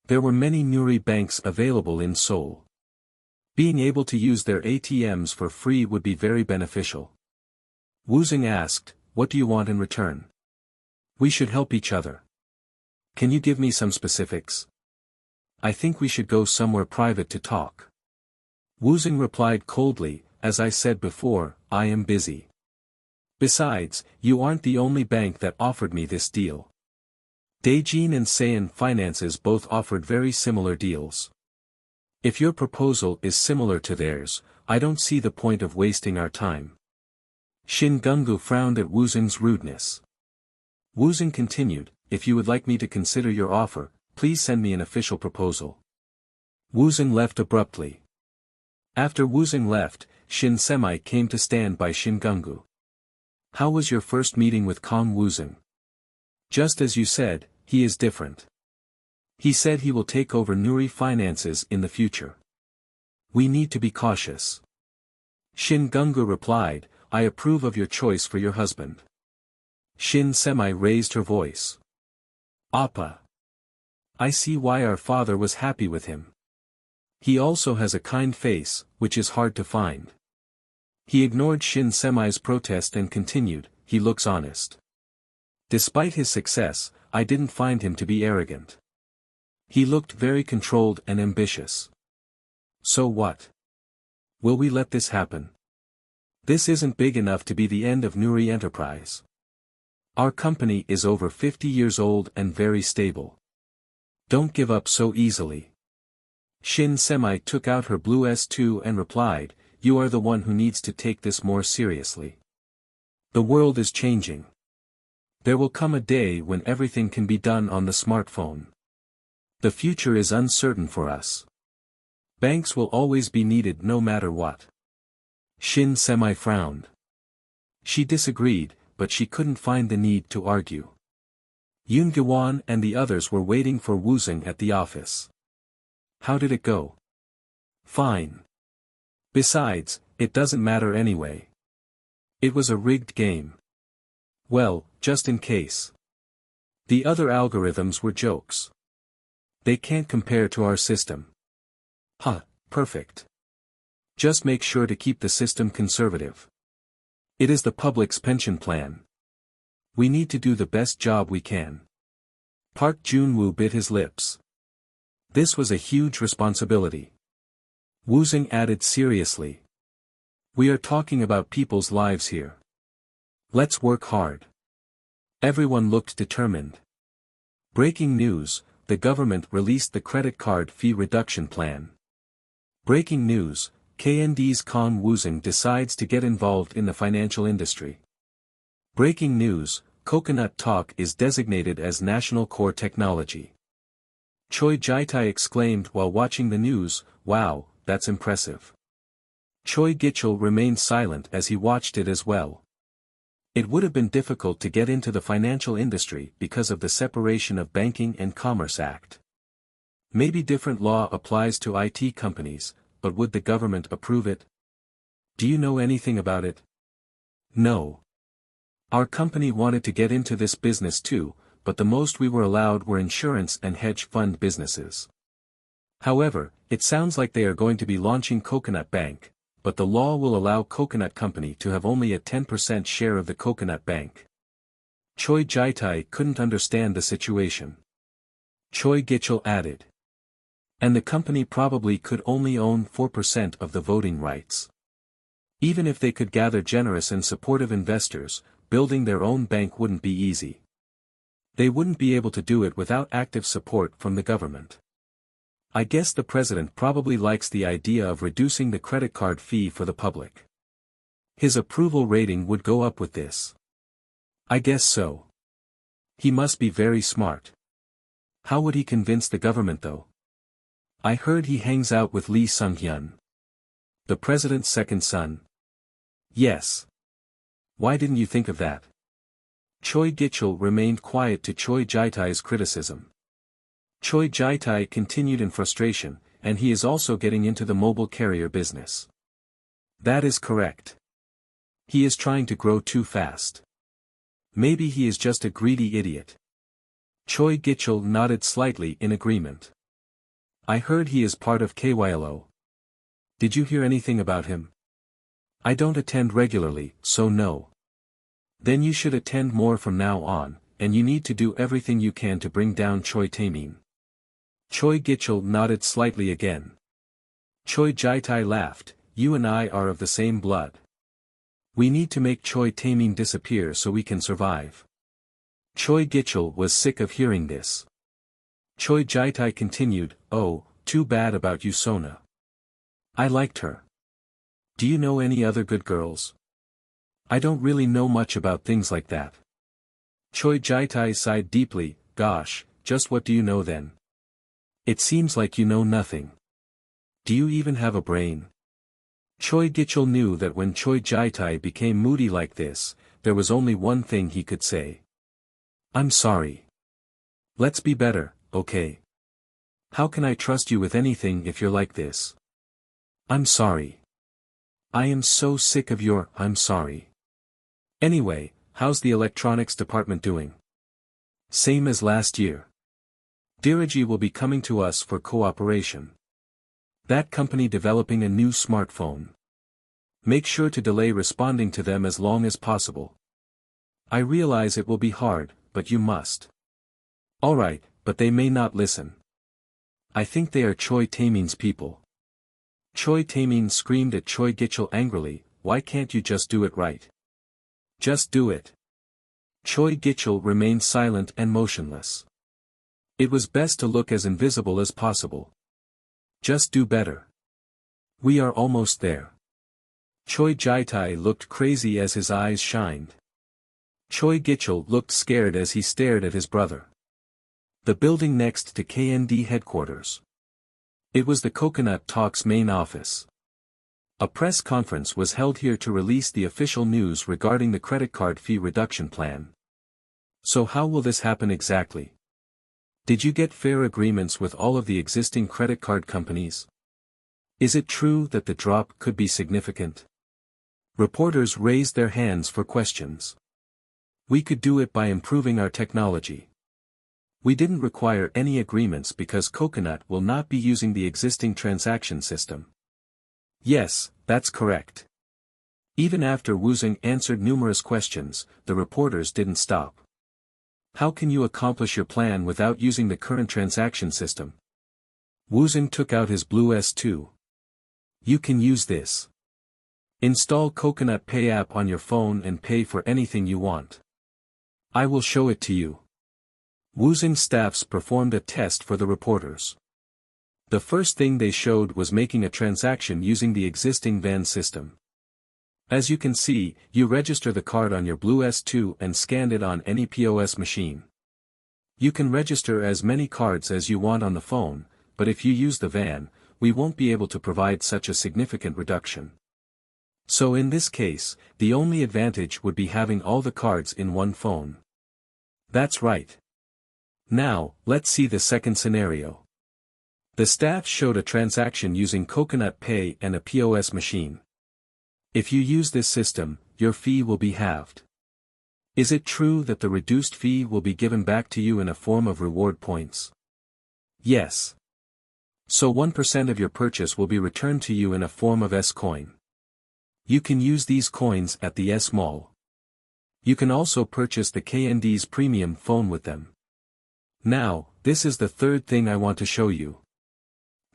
There were many Nuri banks available in Seoul. Being able to use their ATMs for free would be very beneficial. Woosung asked, "What do you want in return?" "We should help each other. Can you give me some specifics?" "I think we should go somewhere private to talk." Woosung replied coldly, "As I said before, I am busy. Besides, you aren't the only bank that offered me this deal. Daejin and Seon Finances both offered very similar deals. If your proposal is similar to theirs, I don't see the point of wasting our time." Shin Gung-gu frowned at Woosung's rudeness. Woosung continued, "If you would like me to consider your offer, please send me an official proposal." Woosung left abruptly. After Woosung left, Shin Semi came to stand by Shin Gung-gu. "How was your first meeting with Kang Woosung?" "Just as you said, he is different. He said he will take over Nuri Finances in the future. We need to be cautious." Shin Gung-gu replied, "I approve of your choice for your husband." Shin Semi raised her voice. "Appa. I see why our father was happy with him. He also has a kind face, which is hard to find." He ignored Shin Semi's protest and continued, "He looks honest. Despite his success, I didn't find him to be arrogant. He looked very controlled and ambitious. So what? Will we let this happen? This isn't big enough to be the end of Nuri Enterprise. Our company is over 50 years old and very stable. Don't give up so easily." Shin Semi took out her blue S2 and replied, "You are the one who needs to take this more seriously. The world is changing. There will come a day when everything can be done on the smartphone. The future is uncertain for us. Banks will always be needed no matter what." Shin Semi frowned. She disagreed, but she couldn't find the need to argue. Yoon Gi-won and the others were waiting for Woosung at the office. "How did it go?" "Fine. Besides, it doesn't matter anyway. It was a rigged game." "Well, just in case. The other algorithms were jokes. They can't compare to our system." "Huh, perfect. Just make sure to keep the system conservative. It is the public's pension plan. We need to do the best job we can." Park Jun-woo bit his lips. This was a huge responsibility. Woosung added seriously, "We are talking about people's lives here. Let's work hard." Everyone looked determined. Breaking news, the government released the credit card fee reduction plan. Breaking news, KND's Kang Woosung decides to get involved in the financial industry. Breaking news, Coconut Talk is designated as national core technology. Choi Jae-tae exclaimed while watching the news, "Wow, that's impressive." Choi Gichul remained silent as he watched it as well. It would have been difficult to get into the financial industry because of the Separation of Banking and Commerce Act. Maybe different law applies to IT companies, but would the government approve it? Do you know anything about it? No. Our company wanted to get into this business too, but the most we were allowed were insurance and hedge fund businesses. However, it sounds like they are going to be launching Coconut Bank, but the law will allow Coconut Company to have only a 10% share of the Coconut Bank. Choi Jae-tae couldn't understand the situation. Choi Gichul added. And the company probably could only own 4% of the voting rights. Even if they could gather generous and supportive investors, building their own bank wouldn't be easy. They wouldn't be able to do it without active support from the government. I guess the president probably likes the idea of reducing the credit card fee for the public. His approval rating would go up with this. I guess so. He must be very smart. How would he convince the government though? I heard he hangs out with Lee Sung-hyun, the president's second son. Yes. Why didn't you think of that? Choi Gichul remained quiet to Choi Jae-tae's criticism. Choi Jae-tae continued in frustration, and he is also getting into the mobile carrier business. That is correct. He is trying to grow too fast. Maybe he is just a greedy idiot. Choi Gichul nodded slightly in agreement. I heard he is part of KYLO. Did you hear anything about him? I don't attend regularly, so no. Then you should attend more from now on, and you need to do everything you can to bring down Choi Taemin. Choi Gichul nodded slightly again. Choi Jaitai laughed, you and I are of the same blood. We need to make Choi Taemin disappear so we can survive. Choi Gichul was sick of hearing this. Choi Jaitai continued, oh, too bad about you Sona. I liked her. Do you know any other good girls? I don't really know much about things like that. Choi Jaitai sighed deeply, gosh, just what do you know then? It seems like you know nothing. Do you even have a brain? Choi Gichul knew that when Choi Jaitai became moody like this, there was only one thing he could say. I'm sorry. Let's be better, okay? How can I trust you with anything if you're like this? I'm sorry. I am so sick of your I'm sorry. Anyway, how's the electronics department doing? Same as last year. Diraji will be coming to us for cooperation. That company developing a new smartphone. Make sure to delay responding to them as long as possible. I realize it will be hard, but you must. Alright, but they may not listen. I think they are Choi Taemin's people. Choi Taemin screamed at Choi Gichul angrily, why can't you just do it right? Just do it. Choi Gichul remained silent and motionless. It was best to look as invisible as possible. Just do better. We are almost there. Choi Jaitai looked crazy as his eyes shined. Choi Gichul looked scared as he stared at his brother. The building next to KND headquarters. It was the Coconut Talks main office. A press conference was held here to release the official news regarding the credit card fee reduction plan. So how will this happen exactly? Did you get fair agreements with all of the existing credit card companies? Is it true that the drop could be significant? Reporters raised their hands for questions. We could do it by improving our technology. We didn't require any agreements because Coconut will not be using the existing transaction system. Yes, that's correct. Even after Woosung answered numerous questions, the reporters didn't stop. How can you accomplish your plan without using the current transaction system? Woosung took out his blue S2. You can use this. Install Coconut Pay app on your phone and pay for anything you want. I will show it to you. Woosung staffs performed a test for the reporters. The first thing they showed was making a transaction using the existing van system. As you can see, you register the card on your Blue S2 and scan it on any POS machine. You can register as many cards as you want on the phone, but if you use the van, we won't be able to provide such a significant reduction. So in this case, the only advantage would be having all the cards in one phone. That's right. Now, let's see the second scenario. The staff showed a transaction using Coconut Pay and a POS machine. If you use this system, your fee will be halved. Is it true that the reduced fee will be given back to you in a form of reward points? Yes. So 1% of your purchase will be returned to you in a form of S-coin. You can use these coins at the S-Mall. You can also purchase the KND's premium phone with them. Now, this is the third thing I want to show you.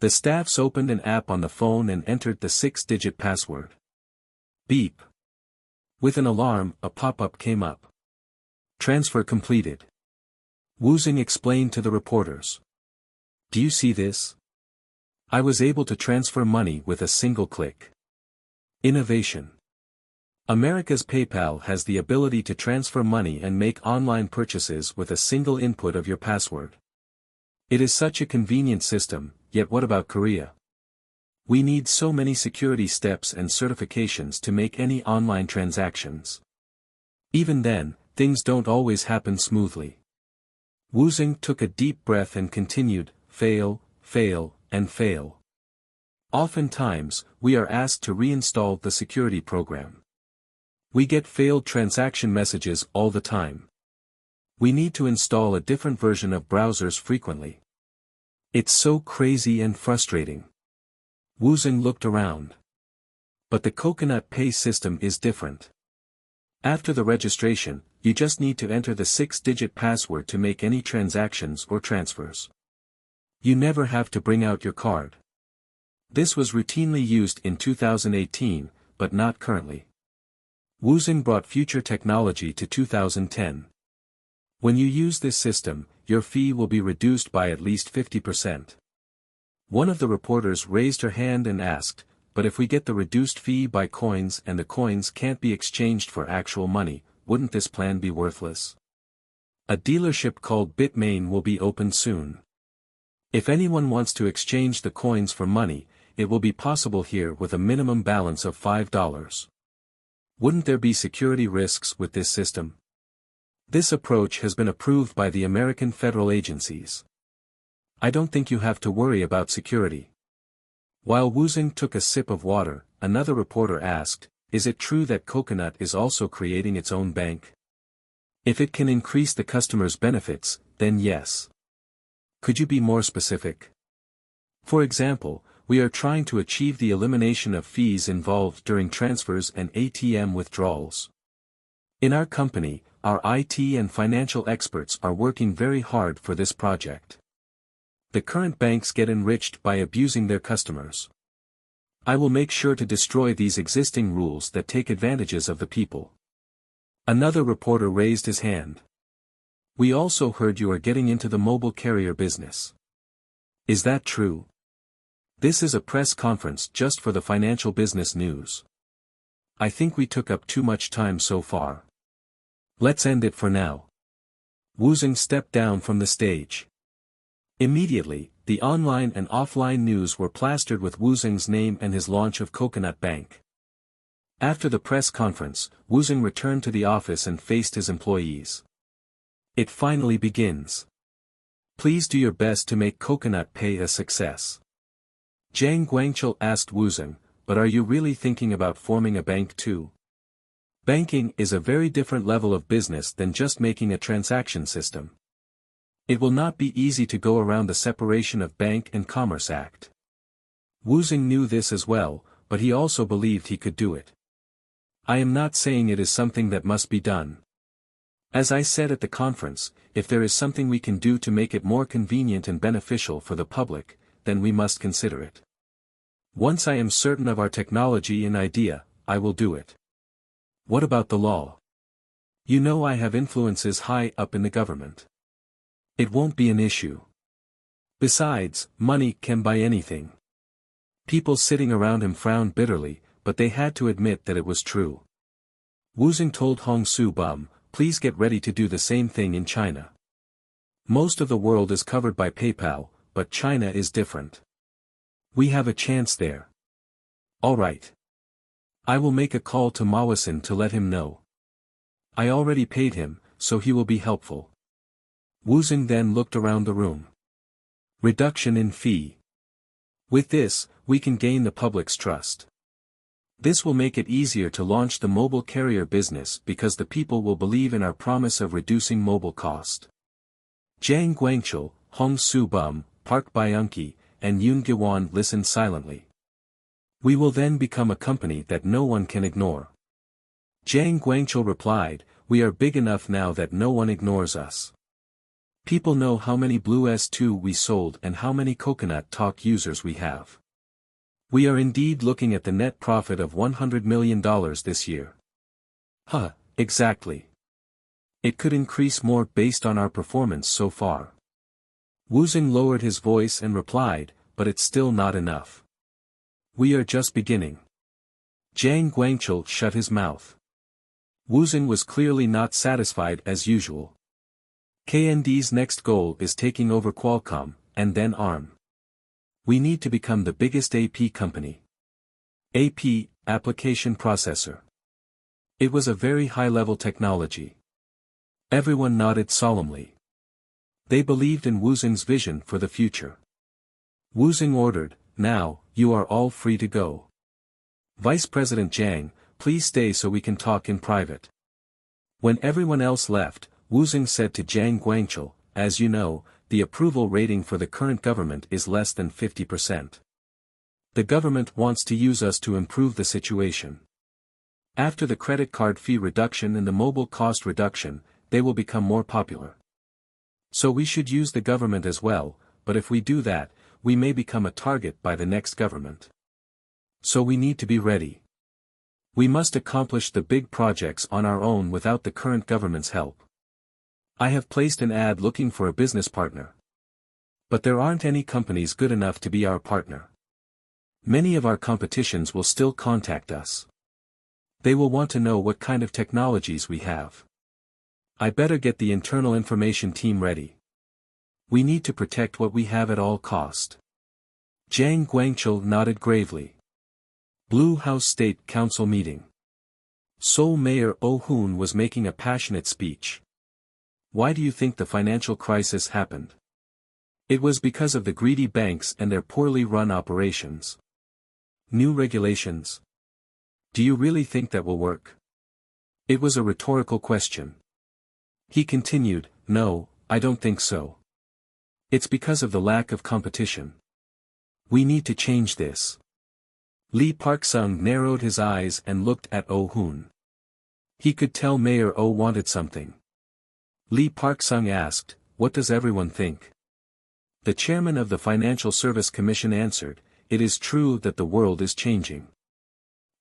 The staffs opened an app on the phone and entered the 6-digit password. Beep. With an alarm, a pop-up came up. Transfer completed. Woosung explained to the reporters. Do you see this? I was able to transfer money with a single click. Innovation. America's PayPal has the ability to transfer money and make online purchases with a single input of your password. It is such a convenient system, yet what about Korea? We need so many security steps and certifications to make any online transactions. Even then, things don't always happen smoothly. Woosung took a deep breath and continued, fail, fail, and fail. Oftentimes, we are asked to reinstall the security program. We get failed transaction messages all the time. We need to install a different version of browsers frequently. It's so crazy and frustrating. Woosung looked around. But the Coconut Pay system is different. After the registration, you just need to enter the 6-digit password to make any transactions or transfers. You never have to bring out your card. This was routinely used in 2018, but not currently. Woosung brought future technology to 2010. When you use this system, your fee will be reduced by at least 50%. One of the reporters raised her hand and asked, "But if we get the reduced fee by coins and the coins can't be exchanged for actual money, wouldn't this plan be worthless?" A dealership called Bitmain will be opened soon. If anyone wants to exchange the coins for money, it will be possible here with a minimum balance of $5. Wouldn't there be security risks with this system? This approach has been approved by the American federal agencies. I don't think you have to worry about security. While Woosung took a sip of water, another reporter asked, "Is it true that Coconut is also creating its own bank? If it can increase the customer's benefits, then yes. Could you be more specific? For example, we are trying to achieve the elimination of fees involved during transfers and ATM withdrawals. In our company, our IT and financial experts are working very hard for this project. The current banks get enriched by abusing their customers. I will make sure to destroy these existing rules that take advantages of the people." Another reporter raised his hand. "We also heard you are getting into the mobile carrier business. Is that true? This is a press conference just for the financial business news. I think we took up too much time so far. Let's end it for now." Woosung stepped down from the stage. Immediately, the online and offline news were plastered with Woosung's name and his launch of Coconut Bank. After the press conference, Woosung returned to the office and faced his employees. "It finally begins. Please do your best to make Coconut Pay a success." Jang Guangchul asked Woosung, "But are you really thinking about forming a bank too? Banking is a very different level of business than just making a transaction system. It will not be easy to go around the Separation of Bank and Commerce Act." Woosung knew this as well, but he also believed he could do it. "I am not saying it is something that must be done. As I said at the conference, if there is something we can do to make it more convenient and beneficial for the public, then we must consider it. Once I am certain of our technology and idea, I will do it. What about the law? You know I have influences high up in the government. It won't be an issue. Besides, money can buy anything." People sitting around him frowned bitterly, but they had to admit that it was true. Woosung told Hong Soo-bum, "Please get ready to do the same thing in China. Most of the world is covered by PayPal, but China is different. We have a chance there." "All right. I will make a call to Mawasan to let him know. I already paid him, so he will be helpful." Woosung then looked around the room. Reduction in fee. With this, we can gain the public's trust. This will make it easier to launch the mobile carrier business because the people will believe in our promise of reducing mobile cost. Jang Guangchul, Hong Soo-bum, Park Byung-ki, and Yoon Gi-won listened silently. "We will then become a company that no one can ignore." Jang Guangchul replied, "We are big enough now that no one ignores us. People know how many Blue S2 we sold and how many Coconut Talk users we have. We are indeed looking at the net profit of $100 million this year." "Huh, exactly. It could increase more based on our performance so far." Woosung lowered his voice and replied, "But it's still not enough. We are just beginning." Jang Guangchul shut his mouth. Woosung was clearly not satisfied as usual. KND's next goal is taking over Qualcomm, and then ARM. We need to become the biggest AP company. AP, application processor. It was a very high-level technology. Everyone nodded solemnly. They believed in Woosung's vision for the future. Woosung ordered, "Now, you are all free to go. Vice President Jang, please stay so we can talk in private." When everyone else left, Woosung said to Jang Guangchul, "As you know, the approval rating for the current government is less than 50%. The government wants to use us to improve the situation. After the credit card fee reduction and the mobile cost reduction, they will become more popular. So we should use the government as well, but if we do that, we may become a target by the next government. So we need to be ready. We must accomplish the big projects on our own without the current government's help. I have placed an ad looking for a business partner. But there aren't any companies good enough to be our partner. Many of our competitions will still contact us. They will want to know what kind of technologies we have. I better get the internal information team ready. We need to protect what we have at all cost. Jang Guangchul nodded gravely. Blue House State Council meeting. Seoul Mayor Oh Hoon was making a passionate speech. Why do you think the financial crisis happened? It was because of the greedy banks and their poorly run operations. New regulations. Do you really think that will work? It was a rhetorical question. He continued, no, I don't think so. It's because of the lack of competition. We need to change this. Lee Park-sung narrowed his eyes and looked at Oh Hoon. He could tell Mayor Oh wanted something. Lee Park-sung asked, what does everyone think? The chairman of the Financial Service Commission answered, it is true that the world is changing.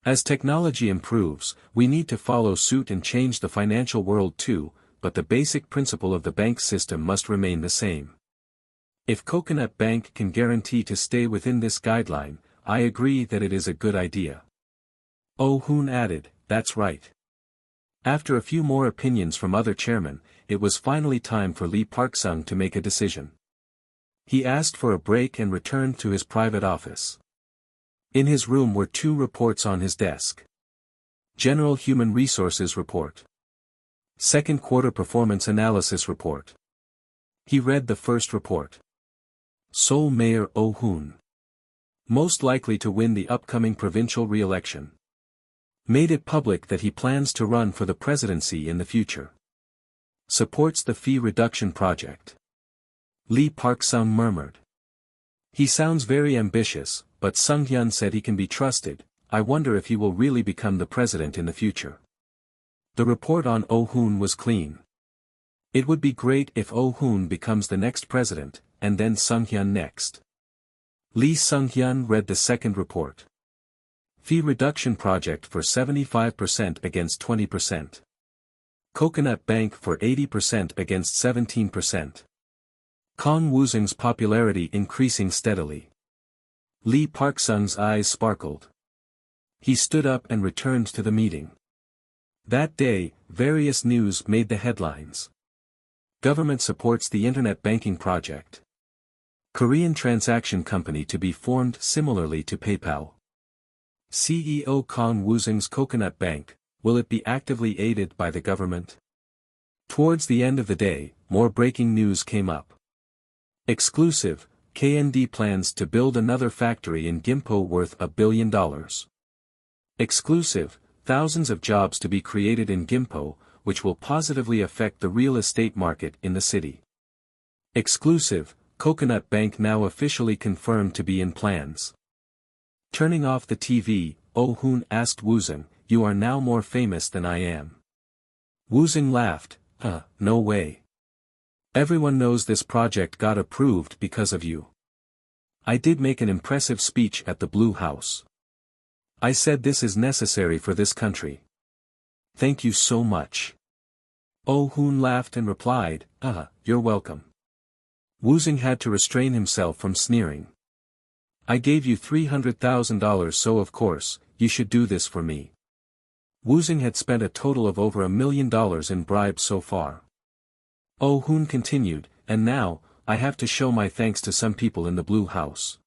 As technology improves, we need to follow suit and change the financial world too, but the basic principle of the bank system must remain the same. If Coconut Bank can guarantee to stay within this guideline, I agree that it is a good idea. Oh Hoon added, that's right. After a few more opinions from other chairmen, it was finally time for Lee Park-sung to make a decision. He asked for a break and returned to his private office. In his room were 2 reports on his desk. General Human Resources Report. Second Quarter Performance Analysis Report. He read the first report. Seoul Mayor Oh Hoon. Most likely to win the upcoming provincial re-election. Made it public that he plans to run for the presidency in the future. Supports the fee reduction project. Lee Park-sung murmured. He sounds very ambitious, but Sung-hyun said he can be trusted. I wonder if he will really become the president in the future. The report on Oh Hoon was clean. It would be great if Oh Hoon becomes the next president, and then Sung-hyun next. Lee Sung-hyun read the second report. Fee reduction project for 75% against 20%. Coconut Bank for 80% against 17%. Kang Woosung's popularity increasing steadily. Lee Park-sung's eyes sparkled. He stood up and returned to the meeting. That day, various news made the headlines. Government supports the internet banking project. Korean transaction company to be formed similarly to PayPal. CEO Kang Woosung's Coconut Bank, will it be actively aided by the government? Towards the end of the day, more breaking news came up. Exclusive, KND plans to build another factory in Gimpo worth $1 billion. Exclusive, thousands of jobs to be created in Gimpo, which will positively affect the real estate market in the city. Exclusive, Coconut Bank now officially confirmed to be in plans. Turning off the TV, Oh Hoon asked Woosung, you are now more famous than I am. Woosung laughed, no way. Everyone knows this project got approved because of you. I did make an impressive speech at the Blue House. I said this is necessary for this country. Thank you so much. Oh Hoon laughed and replied, you're welcome. Woosung had to restrain himself from sneering. I gave you $300,000 so of course, you should do this for me. Woosung had spent a total of over $1 million in bribes so far. Oh Hoon continued, and now, I have to show my thanks to some people in the Blue House.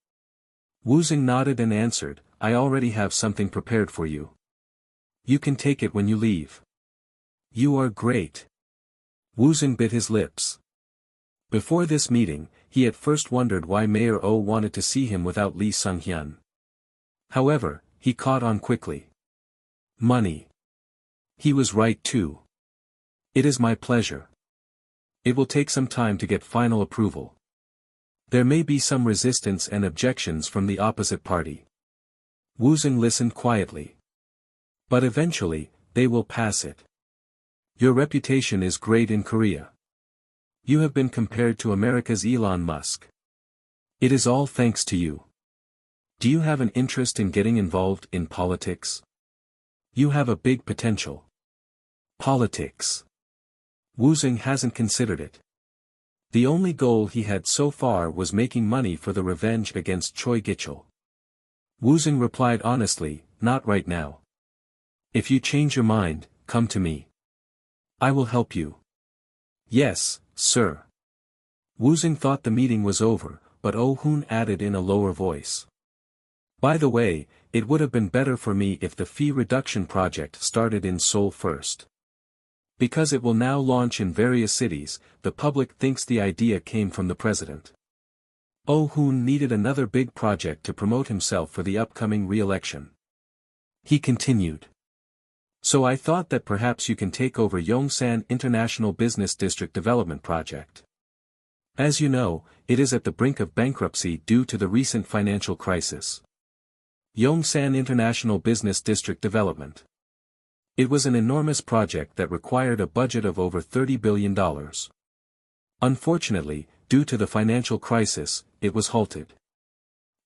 Woosung nodded and answered, I already have something prepared for you. You can take it when you leave. You are great. Woosung bit his lips. Before this meeting, he at first wondered why Mayor Oh wanted to see him without Lee Sung-hyun. However, he caught on quickly. Money. He was right too. It is my pleasure. It will take some time to get final approval. There may be some resistance and objections from the opposite party. Woosung listened quietly. But eventually, they will pass it. Your reputation is great in Korea. You have been compared to America's Elon Musk. It is all thanks to you. Do you have an interest in getting involved in politics? You have a big potential. Politics. Woosung hasn't considered it. The only goal he had so far was making money for the revenge against Choi Gichul. Woosung replied honestly, not right now. If you change your mind, come to me. I will help you. Yes, sir. Woosung thought the meeting was over, but Oh-hoon added in a lower voice. By the way, it would have been better for me if the fee reduction project started in Seoul first. Because it will now launch in various cities, the public thinks the idea came from the president. Oh-hoon needed another big project to promote himself for the upcoming re-election. He continued. So I thought that perhaps you can take over Yongsan International Business District Development Project. As you know, it is at the brink of bankruptcy due to the recent financial crisis. Yongsan International Business District Development. It was an enormous project that required a budget of over $30 billion. Unfortunately, due to the financial crisis, it was halted.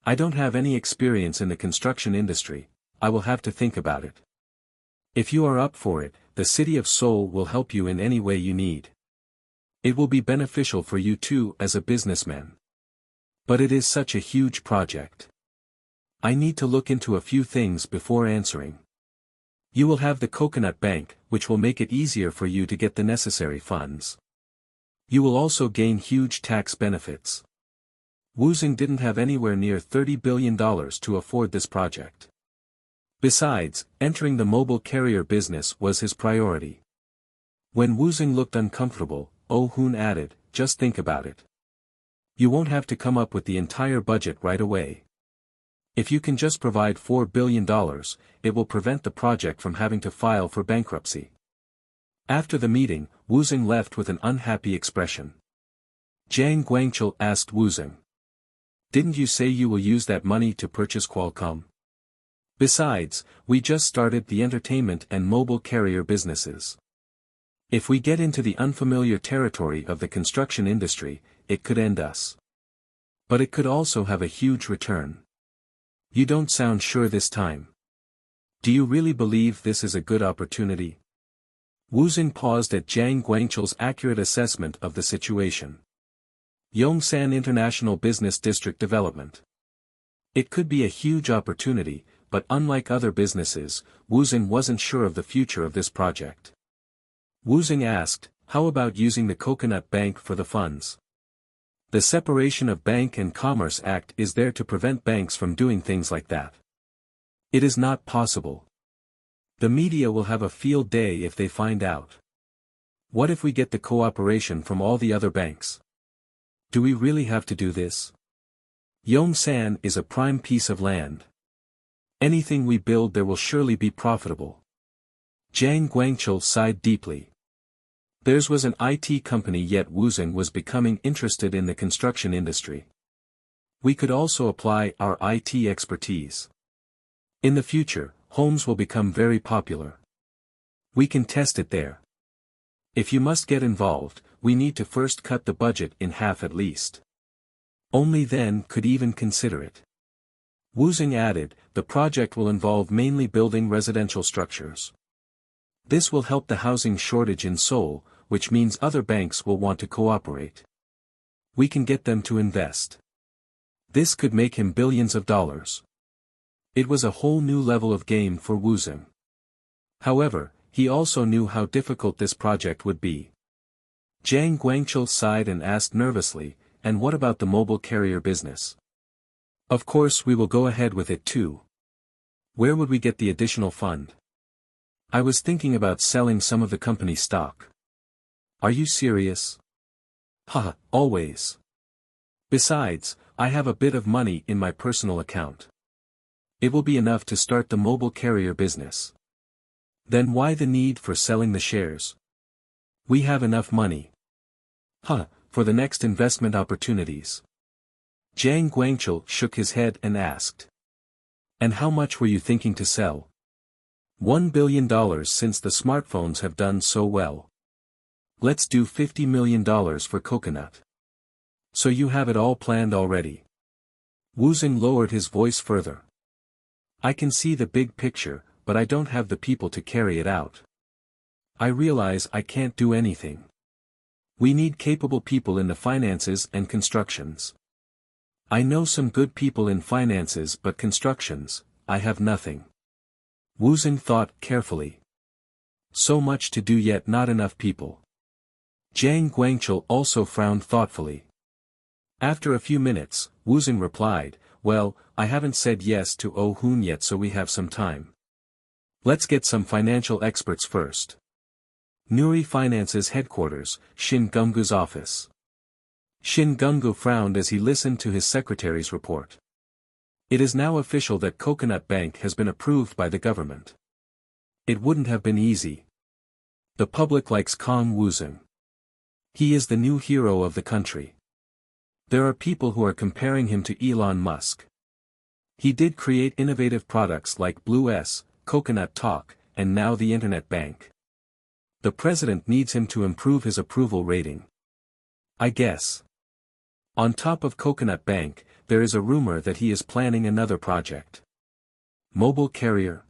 I don't have any experience in the construction industry, I will have to think about it. If you are up for it, the city of Seoul will help you in any way you need. It will be beneficial for you too as a businessman. But it is such a huge project. I need to look into a few things before answering. You will have the Coconut Bank, which will make it easier for you to get the necessary funds. You will also gain huge tax benefits. Woosung didn't have anywhere near $30 billion to afford this project. Besides, entering the mobile carrier business was his priority. When Woosung looked uncomfortable, Oh-hoon added, just think about it. You won't have to come up with the entire budget right away. If you can just provide $4 billion, it will prevent the project from having to file for bankruptcy. After the meeting, Woosung left with an unhappy expression. Jang Guangchul asked Woosung. Didn't you say you will use that money to purchase Qualcomm? Besides, we just started the entertainment and mobile carrier businesses. If we get into the unfamiliar territory of the construction industry, it could end us. But it could also have a huge return. You don't sound sure this time. Do you really believe this is a good opportunity? Woosung paused at Jang Guangchul's accurate assessment of the situation. Yongsan International Business District Development. It could be a huge opportunity, but unlike other businesses, Woosung wasn't sure of the future of this project. Woosung asked, how about using the Coconut Bank for the funds? The Separation of Bank and Commerce Act is there to prevent banks from doing things like that. It is not possible. The media will have a field day if they find out. What if we get the cooperation from all the other banks? Do we really have to do this? Yongsan is a prime piece of land. Anything we build there will surely be profitable. Jang Guangchul sighed deeply. Theirs was an IT company, yet Woosung was becoming interested in the construction industry. We could also apply our IT expertise. In the future, homes will become very popular. We can test it there. If you must get involved, we need to first cut the budget in half at least. Only then could even consider it. Woosung added, the project will involve mainly building residential structures. This will help the housing shortage in Seoul, which means other banks will want to cooperate. We can get them to invest. This could make him billions of dollars. It was a whole new level of game for Woosung. However, he also knew how difficult this project would be. Jang Guangchul sighed and asked nervously, and what about the mobile carrier business? Of course we will go ahead with it too. Where would we get the additional fund? I was thinking about selling some of the company's stock. Are you serious? Haha, always. Besides, I have a bit of money in my personal account. It will be enough to start the mobile carrier business. Then why the need for selling the shares? We have enough money. For the next investment opportunities. Jiang Guangchul shook his head and asked. And how much were you thinking to sell? $1 billion since the smartphones have done so well. Let's do $50 million for coconut. So you have it all planned already. Woosung lowered his voice further. I can see the big picture, but I don't have the people to carry it out. I realize I can't do anything. We need capable people in the finances and constructions. I know some good people in finances but constructions, I have nothing. Woosung thought carefully. So much to do yet not enough people. Jiang Guangchul also frowned thoughtfully. After a few minutes, Woosung replied, well, I haven't said yes to Oh Hoon yet so we have some time. Let's get some financial experts first. Nuri Finance's headquarters, Shin Gumgu's office. Shin Gumgu frowned as he listened to his secretary's report. It is now official that Coconut Bank has been approved by the government. It wouldn't have been easy. The public likes Kang Woosung. He is the new hero of the country. There are people who are comparing him to Elon Musk. He did create innovative products like Blue S, Coconut Talk, and now the Internet Bank. The president needs him to improve his approval rating. I guess. On top of Coconut Bank, there is a rumor that he is planning another project. Mobile carrier.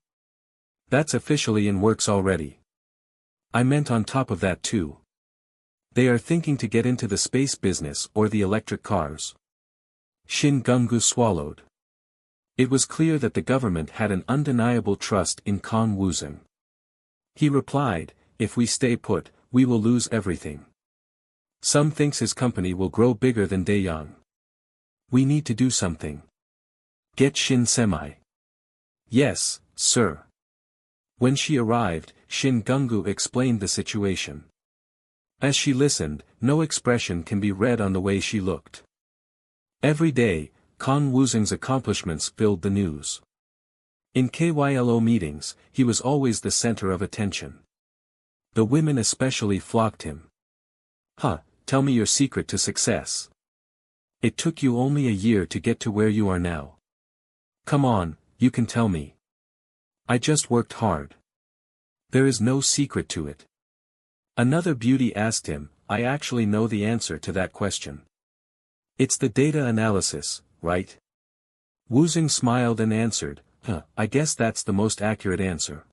That's officially in works already. I meant on top of that too. They are thinking to get into the space business or the electric cars. Shin Gumgu swallowed. It was clear that the government had an undeniable trust in Kang Woosung. He replied, if we stay put, we will lose everything. Some thinks his company will grow bigger than Daeyang. We need to do something. Get Shin Semi. Yes, sir. When she arrived, Shin Gumgu explained the situation. As she listened, no expression can be read on the way she looked. Every day, Kang Woosung's accomplishments filled the news. In KYLO meetings, he was always the center of attention. The women especially flocked him. Tell me your secret to success. It took you only a year to get to where you are now. Come on, you can tell me. I just worked hard. There is no secret to it. Another beauty asked him, I actually know the answer to that question. It's the data analysis, right? Woosung smiled and answered, I guess that's the most accurate answer.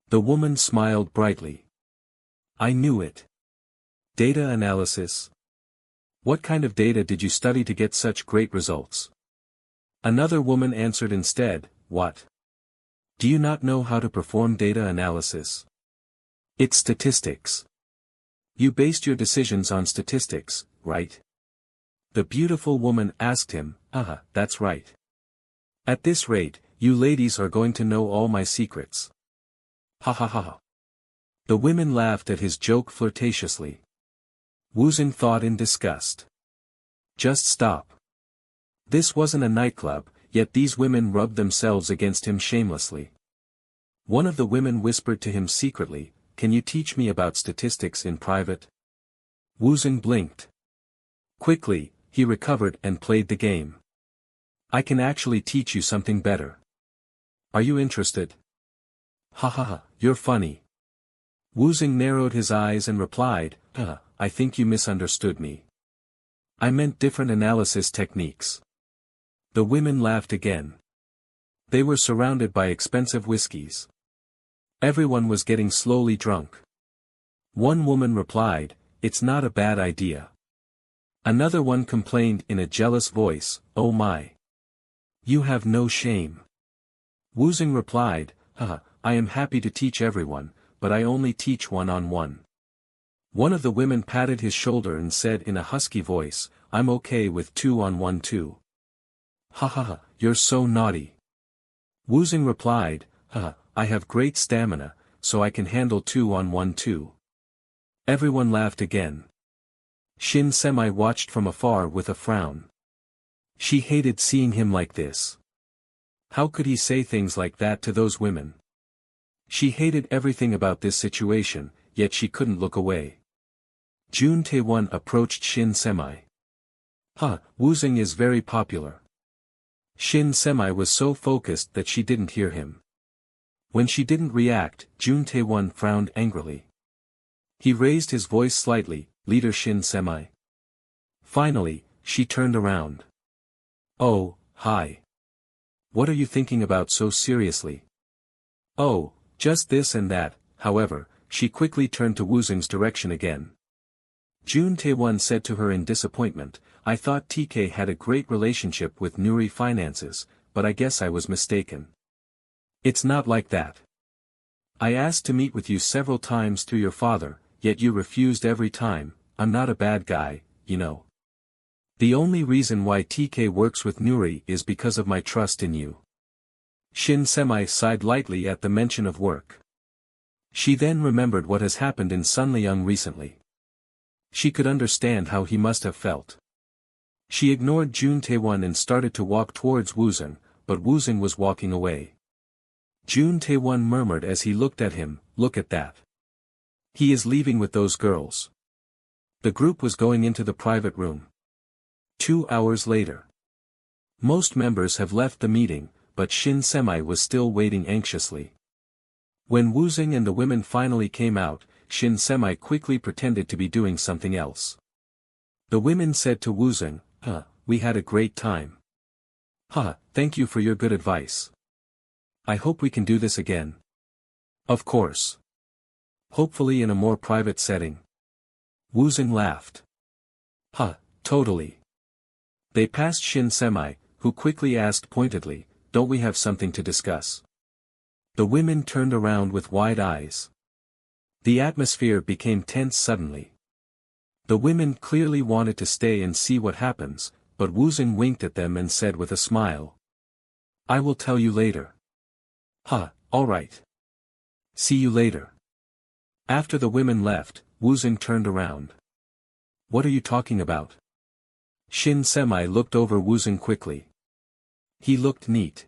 The woman smiled brightly. I knew it. Data analysis? What kind of data did you study to get such great results? Another woman answered instead, what? Do you not know how to perform data analysis? It's statistics. You based your decisions on statistics, right? The beautiful woman asked him, that's right. At this rate, you ladies are going to know all my secrets. Ha ha ha ha. The women laughed at his joke flirtatiously. Woosung thought in disgust. Just stop. This wasn't a nightclub, yet these women rubbed themselves against him shamelessly. One of the women whispered to him secretly, can you teach me about statistics in private? Woosung blinked. Quickly, he recovered and played the game. I can actually teach you something better. Are you interested? Ha ha ha, you're funny. Woosung narrowed his eyes and replied, I think you misunderstood me. I meant different analysis techniques. The women laughed again. They were surrounded by expensive whiskies. Everyone was getting slowly drunk. One woman replied, it's not a bad idea. Another one complained in a jealous voice, oh my. You have no shame. Woosung replied, I am happy to teach everyone, but I only teach one-on-one. One of the women patted his shoulder and said in a husky voice, I'm okay with 2-on-1 too. Ha ha ha, you're so naughty. Woosung replied, I have great stamina, so I can handle 2-on-1 too. Everyone laughed again. Shin Semi watched from afar with a frown. She hated seeing him like this. How could he say things like that to those women? She hated everything about this situation, yet she couldn't look away. June Tae-won approached Shin Semi. Woosung is very popular. Shin Semi was so focused that she didn't hear him. When she didn't react, Jun Tae-won frowned angrily. He raised his voice slightly, Leader Shin Semi. Finally, she turned around. Oh, hi. What are you thinking about so seriously? Oh, just this and that. However, she quickly turned to Woosung's direction again. Jun Tae-won said to her in disappointment, I thought TK had a great relationship with Nuri Finances, but I guess I was mistaken. It's not like that. I asked to meet with you several times through your father, yet you refused every time. I'm not a bad guy, you know. The only reason why TK works with Nuri is because of my trust in you. Shin Semi sighed lightly at the mention of work. She then remembered what has happened in Sunliang recently. She could understand how he must have felt. She ignored Jun Tae-won and started to walk towards Woosung, but Woosung was walking away. Jun Tae-won murmured as he looked at him, look at that. He is leaving with those girls. The group was going into the private room. 2 hours later. Most members have left the meeting, but Shin Semi was still waiting anxiously. When Woosung and the women finally came out, Shin Semi quickly pretended to be doing something else. The women said to Woosung, we had a great time. Thank you for your good advice. I hope we can do this again. Of course. Hopefully in a more private setting. Woosung laughed. Totally. They passed Shin Semi, who quickly asked pointedly, don't we have something to discuss? The women turned around with wide eyes. The atmosphere became tense suddenly. The women clearly wanted to stay and see what happens, but Woosung winked at them and said with a smile. I will tell you later. Alright. See you later. After the women left, Woosung turned around. What are you talking about? Shin Semi looked over Woosung quickly. He looked neat.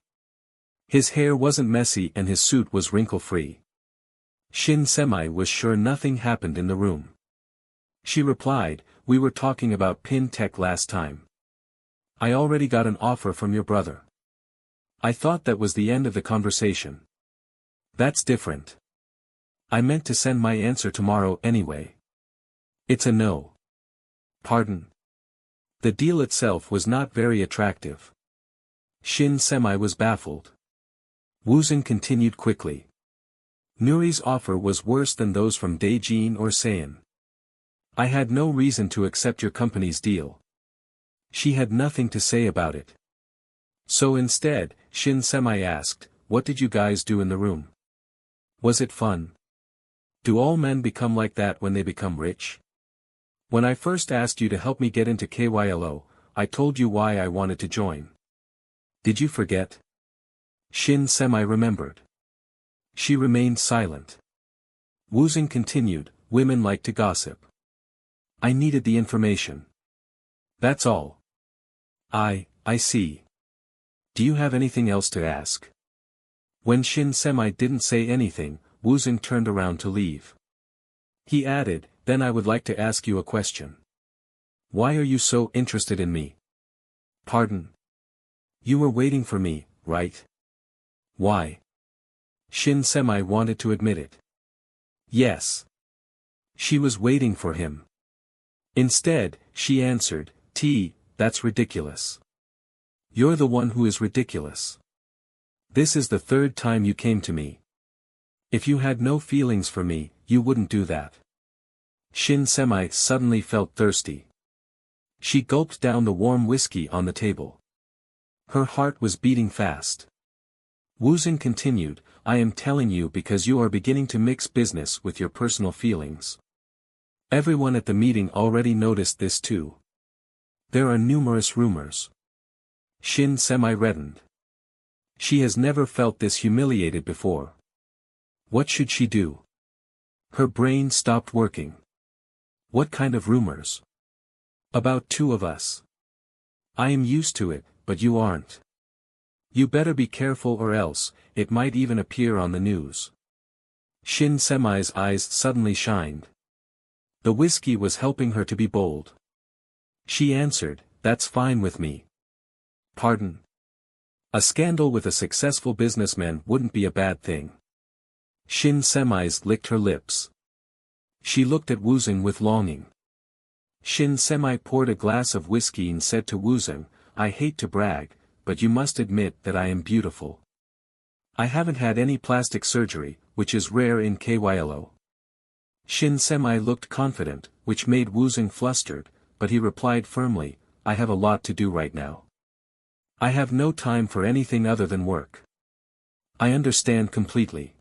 His hair wasn't messy and his suit was wrinkle-free. Shin Semi was sure nothing happened in the room. She replied, we were talking about Pin Tech last time. I already got an offer from your brother. I thought that was the end of the conversation. That's different. I meant to send my answer tomorrow anyway. It's a no. Pardon? The deal itself was not very attractive. Shin Semi was baffled. Woosung continued quickly. Nuri's offer was worse than those from Daejin or Seon. I had no reason to accept your company's deal. She had nothing to say about it. So instead, Shin Semi asked, what did you guys do in the room? Was it fun? Do all men become like that when they become rich? When I first asked you to help me get into KYLO, I told you why I wanted to join. Did you forget? Shin Semi remembered. She remained silent. Woosung continued, women like to gossip. I needed the information. That's all. I see. Do you have anything else to ask? When Shin Semi didn't say anything, Woosung turned around to leave. He added, then I would like to ask you a question. Why are you so interested in me? Pardon? You were waiting for me, right? Why? Shin Semi wanted to admit it. Yes. She was waiting for him. Instead, she answered, that's ridiculous. You're the one who is ridiculous. This is the third time you came to me. If you had no feelings for me, you wouldn't do that. Shin Semi suddenly felt thirsty. She gulped down the warm whiskey on the table. Her heart was beating fast. Woosung continued, I am telling you because you are beginning to mix business with your personal feelings. Everyone at the meeting already noticed this too. There are numerous rumors. Shin Semi reddened. She has never felt this humiliated before. What should she do? Her brain stopped working. What kind of rumors? About two of us. I am used to it, but you aren't. You better be careful or else, it might even appear on the news. Shin Semi's eyes suddenly shined. The whiskey was helping her to be bold. She answered, that's fine with me. Pardon? A scandal with a successful businessman wouldn't be a bad thing. Shin Semi's licked her lips. She looked at Woosung with longing. Shin Semi poured a glass of whiskey and said to Woosung, I hate to brag, but you must admit that I am beautiful. I haven't had any plastic surgery, which is rare in Kylo. Shin Semi looked confident, which made Woosung flustered, but he replied firmly, I have a lot to do right now. I have no time for anything other than work. I understand completely.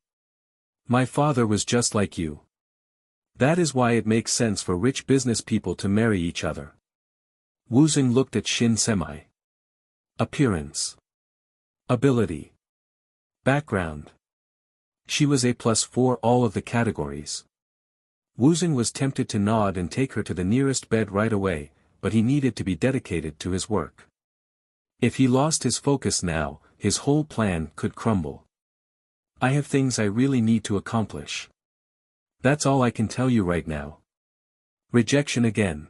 My father was just like you. That is why it makes sense for rich business people to marry each other. Woosung looked at Shin Semi. Appearance. Ability. Background. She was A+4 all of the categories. Woosung was tempted to nod and take her to the nearest bed right away, but he needed to be dedicated to his work. If he lost his focus now, his whole plan could crumble. I have things I really need to accomplish. That's all I can tell you right now. Rejection again.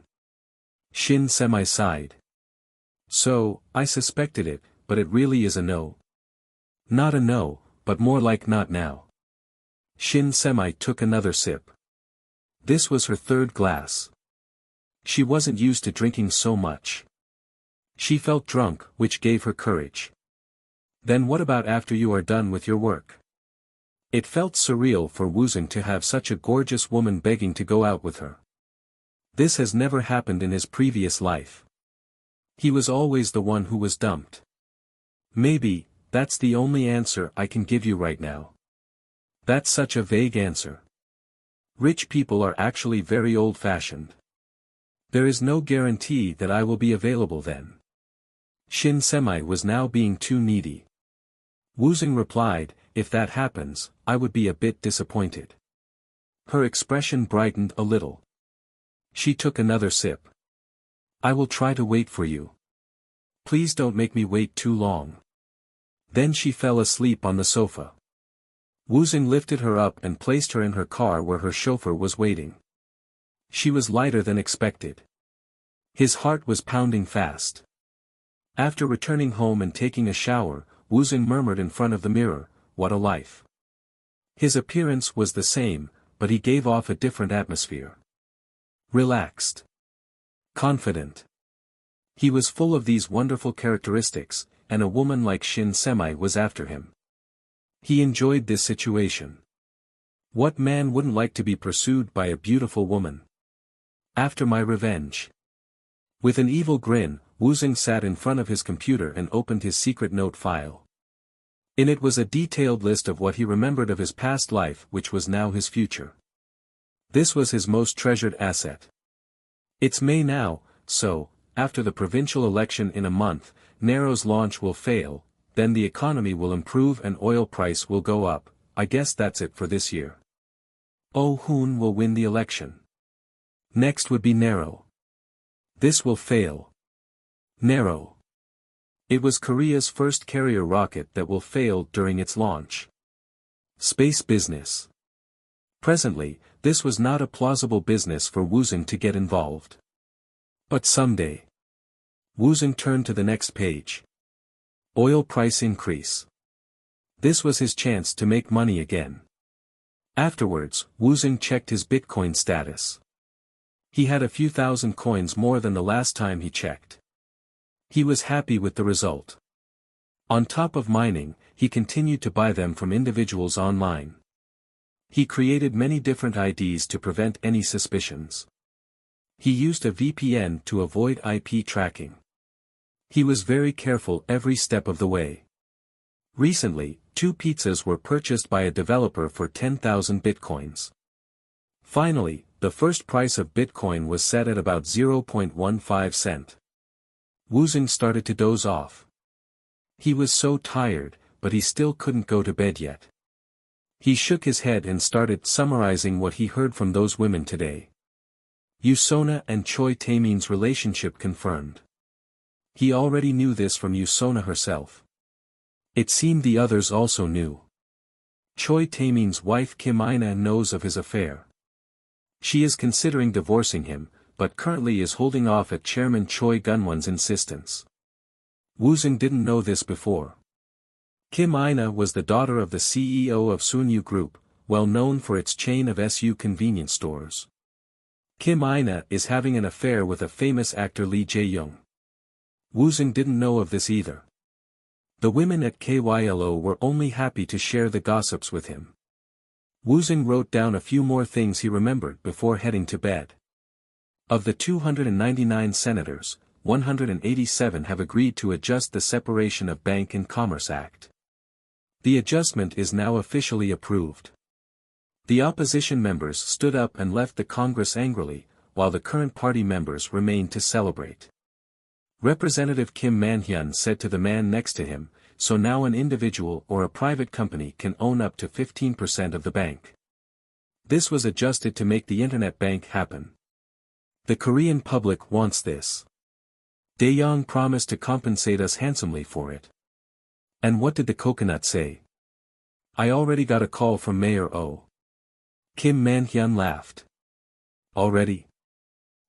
Shin Semi sighed. So, I suspected it, but it really is a no. Not a no, but more like not now. Shin Semi took another sip. This was her third glass. She wasn't used to drinking so much. She felt drunk, which gave her courage. Then what about after you are done with your work? It felt surreal for Woosung to have such a gorgeous woman begging to go out with her. This has never happened in his previous life. He was always the one who was dumped. Maybe, that's the only answer I can give you right now. That's such a vague answer. Rich people are actually very old-fashioned. There is no guarantee that I will be available then. Shin Semi was now being too needy. Woosung replied, if that happens, I would be a bit disappointed. Her expression brightened a little. She took another sip. I will try to wait for you. Please don't make me wait too long. Then she fell asleep on the sofa. Woosung lifted her up and placed her in her car where her chauffeur was waiting. She was lighter than expected. His heart was pounding fast. After returning home and taking a shower, Woosung murmured in front of the mirror, what a life. His appearance was the same, but he gave off a different atmosphere. Relaxed. Confident. He was full of these wonderful characteristics, and a woman like Shin Semi was after him. He enjoyed this situation. What man wouldn't like to be pursued by a beautiful woman? After my revenge. With an evil grin, Woosung sat in front of his computer and opened his secret note file. In it was a detailed list of what he remembered of his past life which was now his future. This was his most treasured asset. It's May now, so, after the provincial election in a month, Nero's launch will fail, then the economy will improve and oil price will go up, I guess that's it for this year. Oh Hoon will win the election. Next would be Nero. This will fail. Nero. It was Korea's first carrier rocket that will fail during its launch. Space business. Presently, this was not a plausible business for Woosung to get involved. But someday. Woosung turned to the next page. Oil price increase. This was his chance to make money again. Afterwards, Woosung checked his Bitcoin status. He had a few thousand coins more than the last time he checked. He was happy with the result. On top of mining, he continued to buy them from individuals online. He created many different IDs to prevent any suspicions. He used a VPN to avoid IP tracking. He was very careful every step of the way. Recently, 2 pizzas were purchased by a developer for 10,000 bitcoins. Finally, the first price of Bitcoin was set at about 0.15 cent. Woosung started to doze off. He was so tired, but he still couldn't go to bed yet. He shook his head and started summarizing what he heard from those women today. Usona and Choi Taemin's relationship confirmed. He already knew this from Usona herself. It seemed the others also knew. Choi Taemin's wife Kim Ina knows of his affair. She is considering divorcing him, but currently is holding off at Chairman Choi Gun-won's insistence. Woosung didn't know this before. Kim Ina was the daughter of the CEO of Sunyu Group, well known for its chain of SU convenience stores. Kim Ina is having an affair with a famous actor Lee Jae-young. Woosung didn't know of this either. The women at KYLO were only happy to share the gossips with him. Woosung wrote down a few more things he remembered before heading to bed. Of the 299 senators, 187 have agreed to adjust the Separation of Bank and Commerce Act. The adjustment is now officially approved. The opposition members stood up and left the Congress angrily, while the current party members remained to celebrate. Representative Kim Man-hyun said to the man next to him, "So now an individual or a private company can own up to 15% of the bank." This was adjusted to make the internet bank happen. The Korean public wants this. Dae-young promised to compensate us handsomely for it. And what did the coconut say? "I already got a call from Mayor Oh." Kim Man-hyun laughed. Already?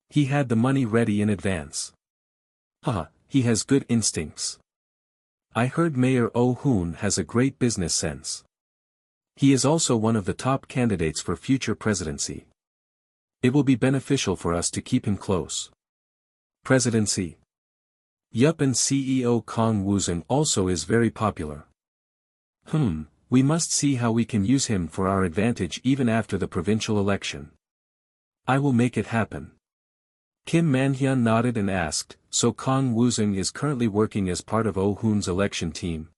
He had the money ready in advance. Haha, he has good instincts. I heard Mayor Oh-hoon has a great business sense. He is also one of the top candidates for future presidency. It will be beneficial for us to keep him close. Presidency? Yup, and CEO Kang Woosung also is very popular. We must see how we can use him for our advantage even after the provincial election. I will make it happen. Kim Man-hyun nodded and asked, "So Kang Woosung is currently working as part of Oh-hoon's election team?"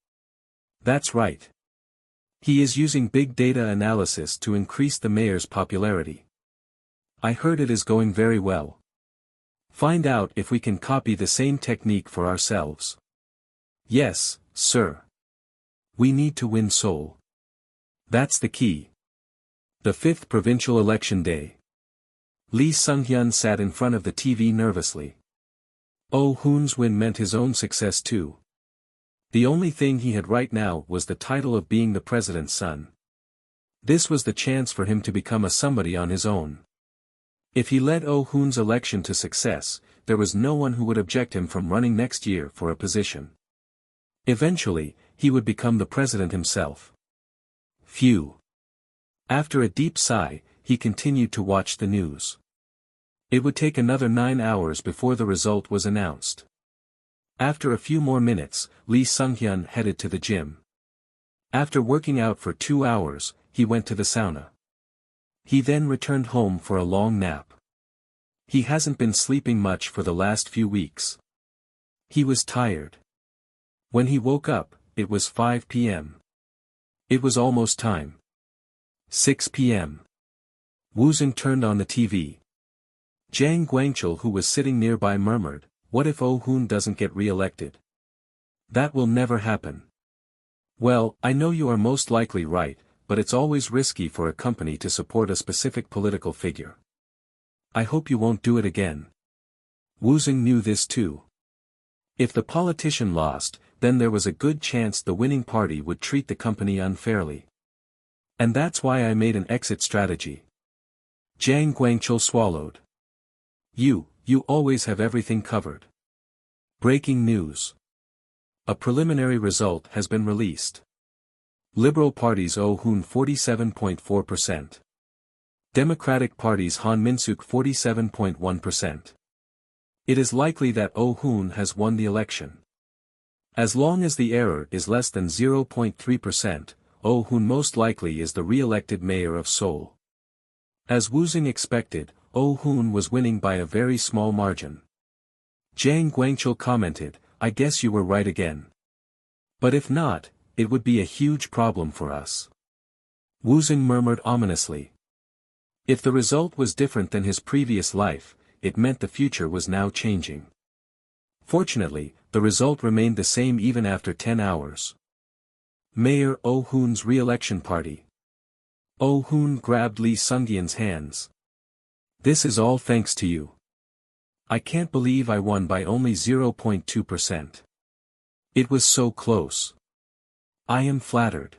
That's right. He is using big data analysis to increase the mayor's popularity. I heard it is going very well. Find out if we can copy the same technique for ourselves. Yes, sir. We need to win Seoul. That's the key. The 5th provincial election day. Lee Sung-hyun sat in front of the TV nervously. Oh-hoon's win meant his own success too. The only thing he had right now was the title of being the president's son. This was the chance for him to become a somebody on his own. If he led Oh-hoon's election to success, there was no one who would object him from running next year for a position. Eventually, he would become the president himself. Phew. After a deep sigh, he continued to watch the news. It would take another 9 hours before the result was announced. After a few more minutes, Lee Sung-hyun headed to the gym. After working out for 2 hours, he went to the sauna. He then returned home for a long nap. He hasn't been sleeping much for the last few weeks. He was tired. When he woke up, it was 5 p.m. It was almost time. 6 p.m. Woosung turned on the TV. Jang Guangchul, who was sitting nearby, murmured, "What if Oh-hoon doesn't get re-elected?" That will never happen. Well, I know you are most likely right, but it's always risky for a company to support a specific political figure. I hope you won't do it again. Woosung knew this too. If the politician lost, then there was a good chance the winning party would treat the company unfairly. And that's why I made an exit strategy. Jang Guangchul swallowed. You always have everything covered. Breaking news. A preliminary result has been released. Liberal Party's Oh-hoon 47.4%. Democratic Party's Han Min-suk 47.1%. It is likely that Oh-hoon has won the election. As long as the error is less than 0.3%, Oh-hoon most likely is the re-elected mayor of Seoul. As Woosung expected, Oh-hoon was winning by a very small margin. Jang Guangchul commented, "I guess you were right again. But if not, it would be a huge problem for us." Woosung murmured ominously. If the result was different than his previous life, it meant the future was now changing. Fortunately, the result remained the same even after 10 hours. Mayor Oh-hoon's re-election party. Oh-hoon grabbed Lee Sung-hyan's hands. "This is all thanks to you. I can't believe I won by only 0.2%. It was so close. I am flattered.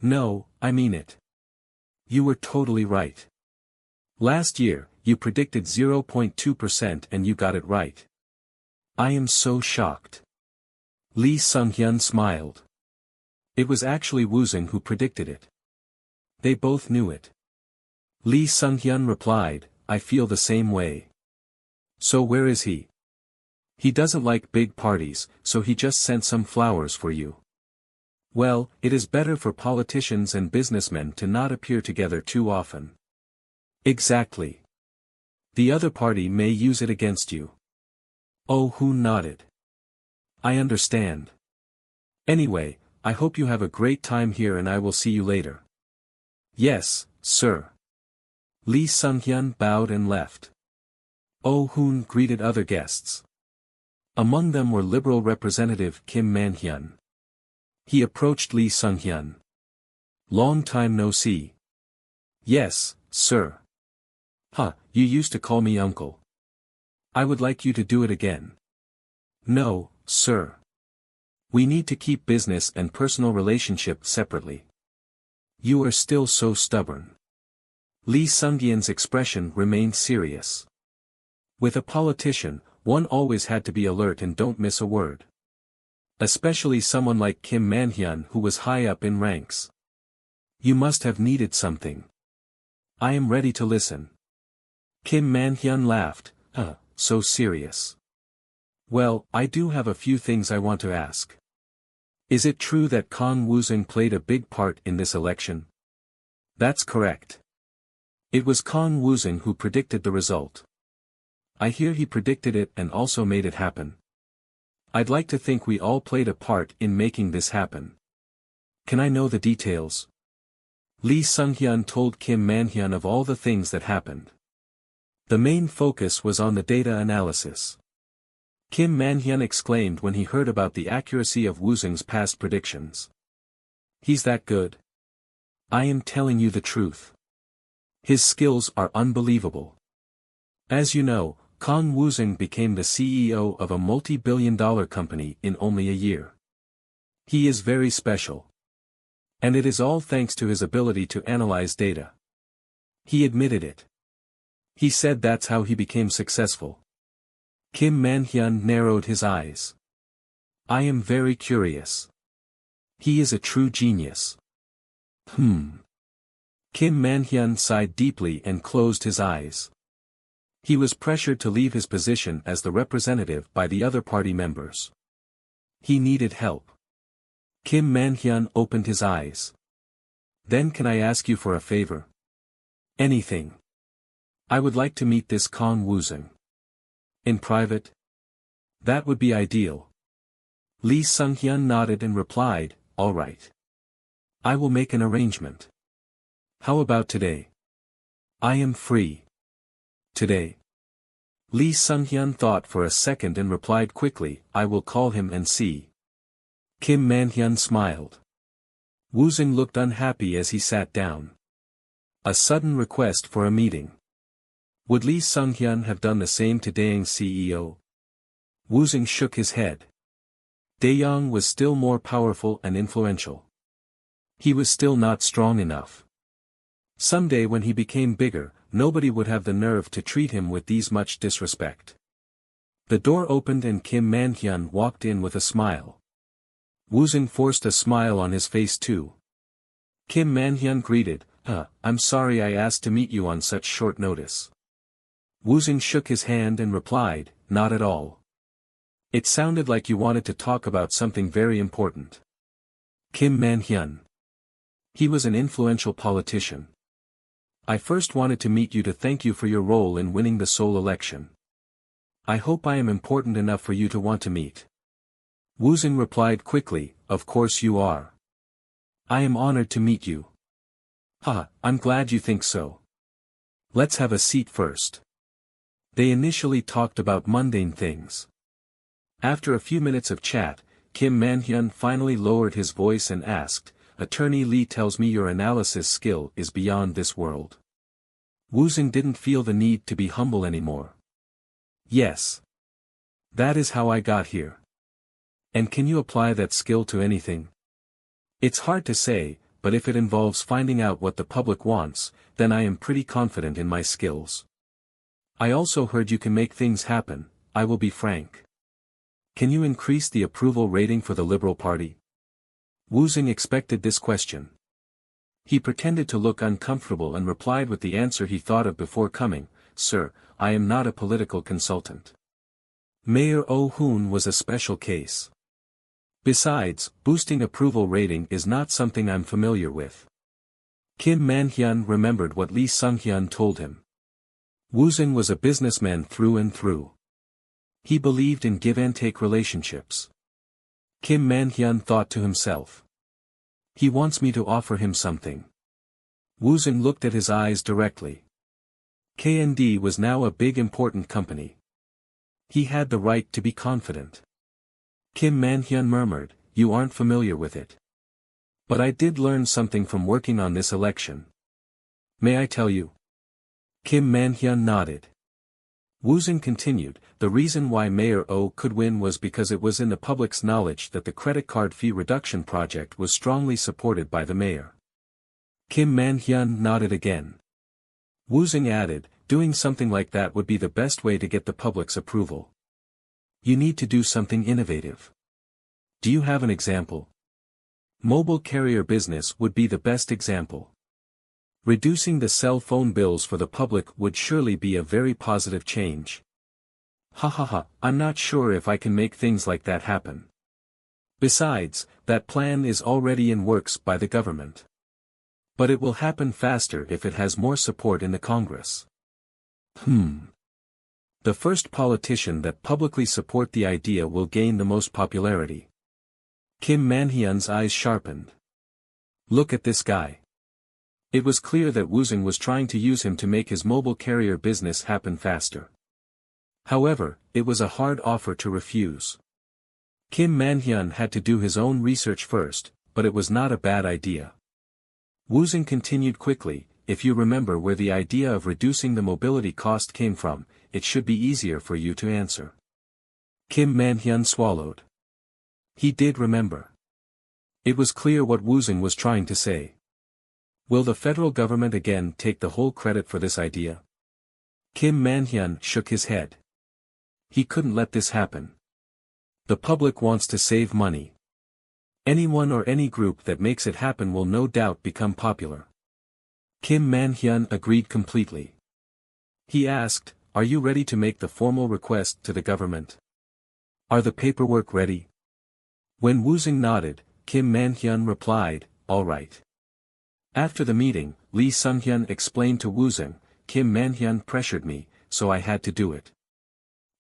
No, I mean it. You were totally right. Last year, you predicted 0.2% and you got it right. I am so shocked. Lee Sung-hyun smiled. It was actually Woosung who predicted it. They both knew it. Lee Sung-hyun replied, I feel the same way. So where is he? He doesn't like big parties, so he just sent some flowers for you. Well, it is better for politicians and businessmen to not appear together too often. Exactly. The other party may use it against you. Oh, who nodded. I understand. Anyway, I hope you have a great time here and I will see you later. Yes, sir. Lee Sung-hyun bowed and left. Oh Hoon greeted other guests. Among them were Liberal Representative Kim Man-hyun. He approached Lee Sung-hyun. Long time no see. Yes, sir. You used to call me uncle. I would like you to do it again. No, sir. We need to keep business and personal relationship separately. You are still so stubborn. Lee Sung-hyun's expression remained serious. With a politician, one always had to be alert and don't miss a word. Especially someone like Kim Man-hyun who was high up in ranks. You must have needed something. I am ready to listen. Kim Man-hyun laughed, so serious. Well, I do have a few things I want to ask. Is it true that Kang Woosung played a big part in this election? That's correct. It was Kang Woosung who predicted the result. I hear he predicted it and also made it happen. I'd like to think we all played a part in making this happen. Can I know the details? Lee Sung-hyun told Kim Man-hyun of all the things that happened. The main focus was on the data analysis. Kim Man-hyun exclaimed when he heard about the accuracy of Woosung's past predictions. He's that good. I am telling you the truth. His skills are unbelievable. As you know, Kang Woosung became the CEO of a multi-billion-dollar company in only a year. He is very special. And it is all thanks to his ability to analyze data. He admitted it. He said that's how he became successful. Kim Man-hyun narrowed his eyes. I am very curious. He is a true genius. Kim Man-hyun sighed deeply and closed his eyes. He was pressured to leave his position as the representative by the other party members. He needed help. Kim Man-hyun opened his eyes. Then can I ask you for a favor? Anything. I would like to meet this Kang Woosung. In private? That would be ideal. Lee Sung-hyun nodded and replied, all right. I will make an arrangement. How about today? I am free. Today. Lee Sung-hyun thought for a second and replied quickly, I will call him and see. Kim Man-hyun smiled. Woosung looked unhappy as he sat down. A sudden request for a meeting. Would Lee Sung-hyun have done the same to Daeung's CEO? Woosung shook his head. Daeung was still more powerful and influential. He was still not strong enough. Someday when he became bigger, nobody would have the nerve to treat him with these much disrespect. The door opened and Kim Man-hyun walked in with a smile. Woosung forced a smile on his face too. Kim Man-hyun greeted, I'm sorry I asked to meet you on such short notice. Woosung shook his hand and replied, not at all. It sounded like you wanted to talk about something very important. Kim Man-hyun. He was an influential politician. I first wanted to meet you to thank you for your role in winning the Seoul election. I hope I am important enough for you to want to meet. Woosung replied quickly, of course you are. I am honored to meet you. I'm glad you think so. Let's have a seat first. They initially talked about mundane things. After a few minutes of chat, Kim Man-hyun finally lowered his voice and asked, Attorney Lee tells me your analysis skill is beyond this world. Woosung didn't feel the need to be humble anymore. Yes. That is how I got here. And can you apply that skill to anything? It's hard to say, but if it involves finding out what the public wants, then I am pretty confident in my skills. I also heard you can make things happen. I will be frank. Can you increase the approval rating for the Liberal Party? Woosung expected this question. He pretended to look uncomfortable and replied with the answer he thought of before coming, "Sir, I am not a political consultant. Mayor Oh-hoon was a special case. Besides, boosting approval rating is not something I'm familiar with." Kim Man-hyun remembered what Lee Sung-hyun told him. Woosung was a businessman through and through. He believed in give-and-take relationships. Kim Man-hyun thought to himself. He wants me to offer him something. Woosung looked at his eyes directly. KND was now a big important company. He had the right to be confident. Kim Man-hyun murmured, "You aren't familiar with it. But I did learn something from working on this election. May I tell you?" Kim Man-hyun nodded. Woosung continued, "The reason why Mayor Oh could win was because it was in the public's knowledge that the credit card fee reduction project was strongly supported by the mayor." Kim Man-hyun nodded again. Woosung added, "Doing something like that would be the best way to get the public's approval. You need to do something innovative. Do you have an example?" Mobile carrier business would be the best example. Reducing the cell phone bills for the public would surely be a very positive change. Ha ha ha, I'm not sure if I can make things like that happen. Besides, that plan is already in works by the government. But it will happen faster if it has more support in the Congress. The first politician that publicly support the idea will gain the most popularity. Kim Man-hyun's eyes sharpened. Look at this guy. It was clear that Woosung was trying to use him to make his mobile carrier business happen faster. However, it was a hard offer to refuse. Kim Man-hyun had to do his own research first, but it was not a bad idea. Woosung continued quickly, "If you remember where the idea of reducing the mobility cost came from, it should be easier for you to answer." Kim Man-hyun swallowed. He did remember. It was clear what Woosung was trying to say. Will the federal government again take the whole credit for this idea? Kim Man-hyun shook his head. He couldn't let this happen. The public wants to save money. Anyone or any group that makes it happen will no doubt become popular. Kim Man-hyun agreed completely. He asked, "Are you ready to make the formal request to the government? Are the paperwork ready?" When Woosung nodded, Kim Man-hyun replied, "All right." After the meeting, Lee Sung-hyun explained to Woosung, "Kim Man-hyun pressured me, so I had to do it.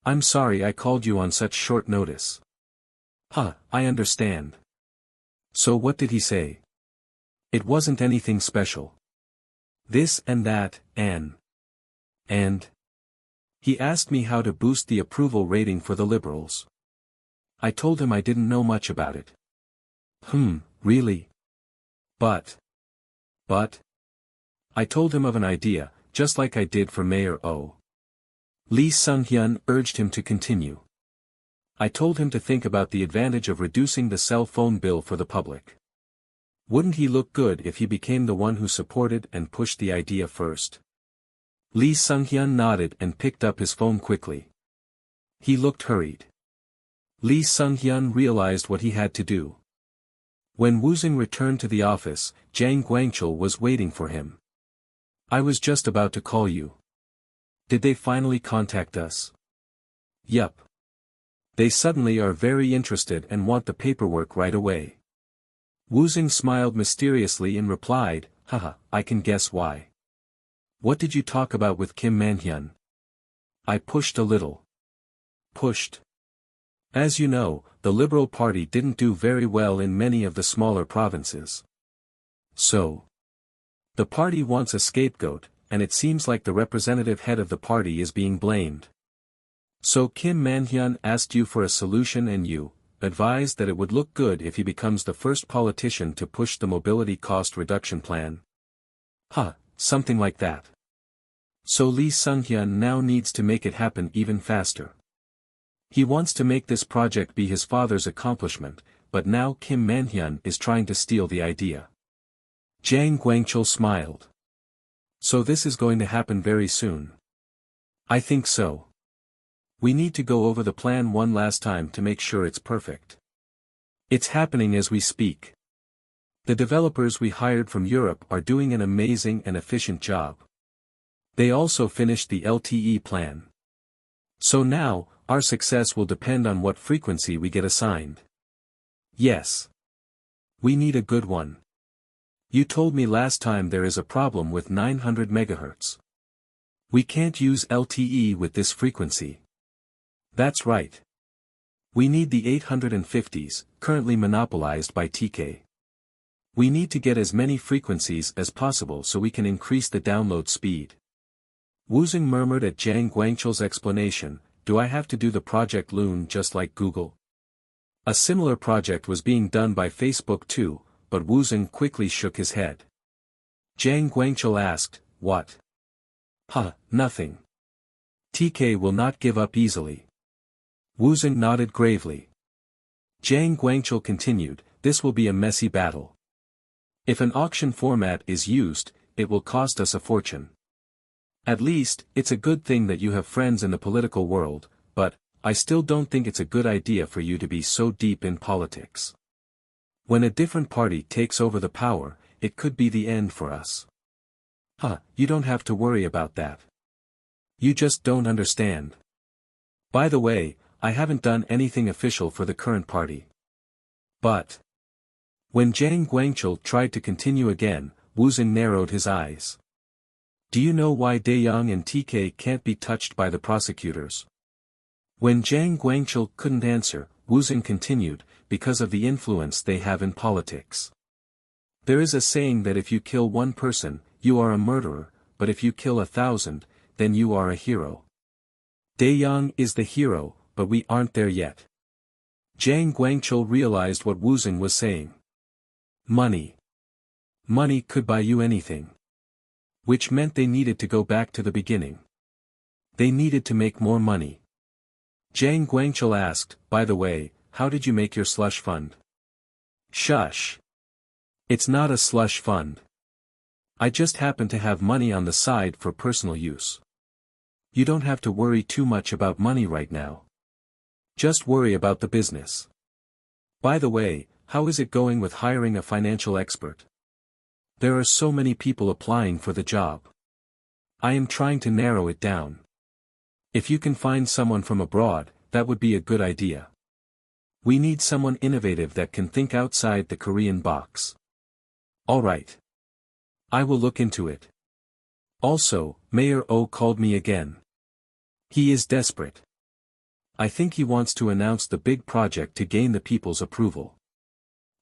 I'm sorry I called you on such short notice." I understand." "So what did he say?" "It wasn't anything special. This and that, and he asked me how to boost the approval rating for the liberals. I told him I didn't know much about it." Really? But I told him of an idea, just like I did for Mayor Oh. Lee Sung-hyun urged him to continue. "I told him to think about the advantage of reducing the cell phone bill for the public. Wouldn't he look good if he became the one who supported and pushed the idea first?" Lee Sung-hyun nodded and picked up his phone quickly. He looked hurried. Lee Sung-hyun realized what he had to do. When Woosung returned to the office, Jang Gwangchul was waiting for him. "I was just about to call you. Did they finally contact us?" "Yup. They suddenly are very interested and want the paperwork right away." Woosung smiled mysteriously and replied, "Haha, I can guess why. What did you talk about with Kim Man-hyun?" "I pushed a little." "Pushed?" "As you know, the Liberal Party didn't do very well in many of the smaller provinces. So, the party wants a scapegoat, and it seems like the representative head of the party is being blamed. So Kim Man-hyun asked you for a solution and you advised that it would look good if he becomes the first politician to push the mobility cost reduction plan." Something like that. So Lee Sung-hyun now needs to make it happen even faster. He wants to make this project be his father's accomplishment, but now Kim Man-hyun is trying to steal the idea. Jang Gwangchul smiled. So this is going to happen very soon. I think so. We need to go over the plan one last time to make sure it's perfect. It's happening as we speak. The developers we hired from Europe are doing an amazing and efficient job. They also finished the LTE plan. So now, our success will depend on what frequency we get assigned. Yes. We need a good one. You told me last time there is a problem with 900 MHz. We can't use LTE with this frequency. That's right. We need the 850s, currently monopolized by TK. We need to get as many frequencies as possible so we can increase the download speed. Woosung murmured at Jang Guangchul's explanation, do I have to do the Project Loon just like Google? A similar project was being done by Facebook too, but Woosung quickly shook his head. Jang Guangchul asked, what? Nothing. TK will not give up easily. Woosung nodded gravely. Jang Guangchul continued, this will be a messy battle. If an auction format is used, it will cost us a fortune. At least, it's a good thing that you have friends in the political world, but, I still don't think it's a good idea for you to be so deep in politics. When a different party takes over the power, it could be the end for us. You don't have to worry about that. You just don't understand. By the way, I haven't done anything official for the current party. But. When Jang Guangchul tried to continue again, Woosung narrowed his eyes. Do you know why Daeyong and TK can't be touched by the prosecutors? When Jang Guangchul couldn't answer, Woosung continued, because of the influence they have in politics. There is a saying that if you kill one person, you are a murderer, but if you kill 1,000, then you are a hero. Daeyong is the hero, but we aren't there yet. Jang Guangchul realized what Woosung was saying. Money. Money could buy you anything. Which meant they needed to go back to the beginning. They needed to make more money. Jang Guangchul asked, by the way, how did you make your slush fund? Shush. It's not a slush fund. I just happen to have money on the side for personal use. You don't have to worry too much about money right now. Just worry about the business. By the way, how is it going with hiring a financial expert? There are so many people applying for the job. I am trying to narrow it down. If you can find someone from abroad, that would be a good idea. We need someone innovative that can think outside the Korean box. Alright. I will look into it. Also, Mayor O called me again. He is desperate. I think he wants to announce the big project to gain the people's approval.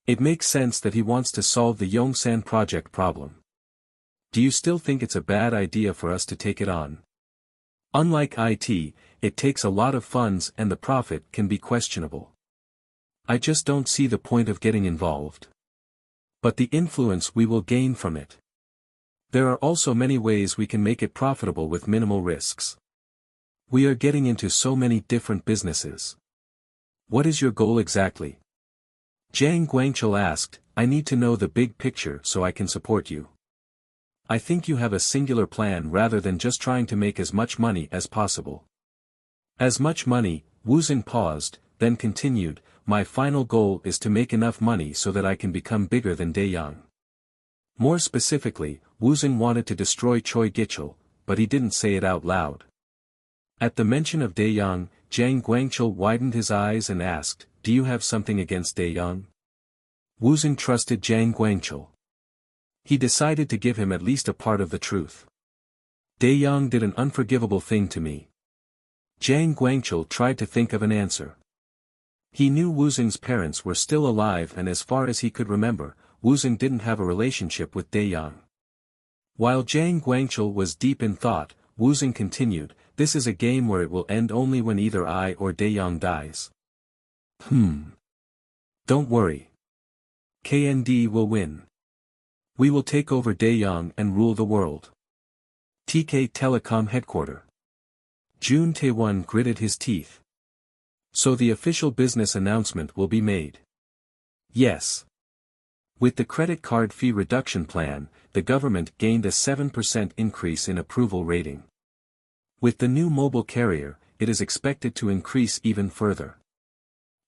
It makes sense that he wants to solve the Yongsan project problem. Do you still think it's a bad idea for us to take it on? Unlike IT, it takes a lot of funds and the profit can be questionable. I just don't see the point of getting involved. But the influence we will gain from it. There are also many ways we can make it profitable with minimal risks. We are getting into so many different businesses. What is your goal exactly? Jang Guangchul asked, I need to know the big picture so I can support you. I think you have a singular plan rather than just trying to make as much money as possible. As much money, Woosung paused, then continued, my final goal is to make enough money so that I can become bigger than Daeyong. More specifically, Woosung wanted to destroy Choi Gichul, but he didn't say it out loud. At the mention of Daeyong, Jang Guangchul widened his eyes and asked, do you have something against Daeyong? Woosung trusted Jang Guangchul. He decided to give him at least a part of the truth. Daeyong did an unforgivable thing to me. Jang Guangchul tried to think of an answer. He knew Woosung's parents were still alive and as far as he could remember, Woosung didn't have a relationship with Daeyong. While Jang Guangchul was deep in thought, Woosung continued, this is a game where it will end only when either I or Daeyong dies. Don't worry. KND will win. We will take over Daeyong and rule the world. TK Telecom Headquarter. Jun Tae-won gritted his teeth. So the official business announcement will be made. Yes. With the credit card fee reduction plan, the government gained a 7% increase in approval rating. With the new mobile carrier, it is expected to increase even further.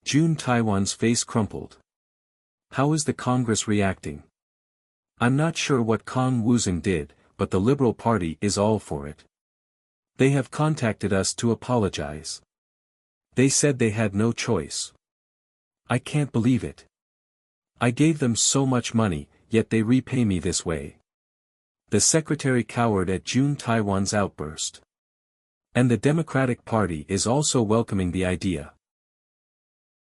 June Taiwan's face crumpled. How is the Congress reacting? I'm not sure what Kang Woosung did, but the Liberal Party is all for it. They have contacted us to apologize. They said they had no choice. I can't believe it. I gave them so much money, yet they repay me this way. The secretary cowered at June Taiwan's outburst. And the Democratic Party is also welcoming the idea.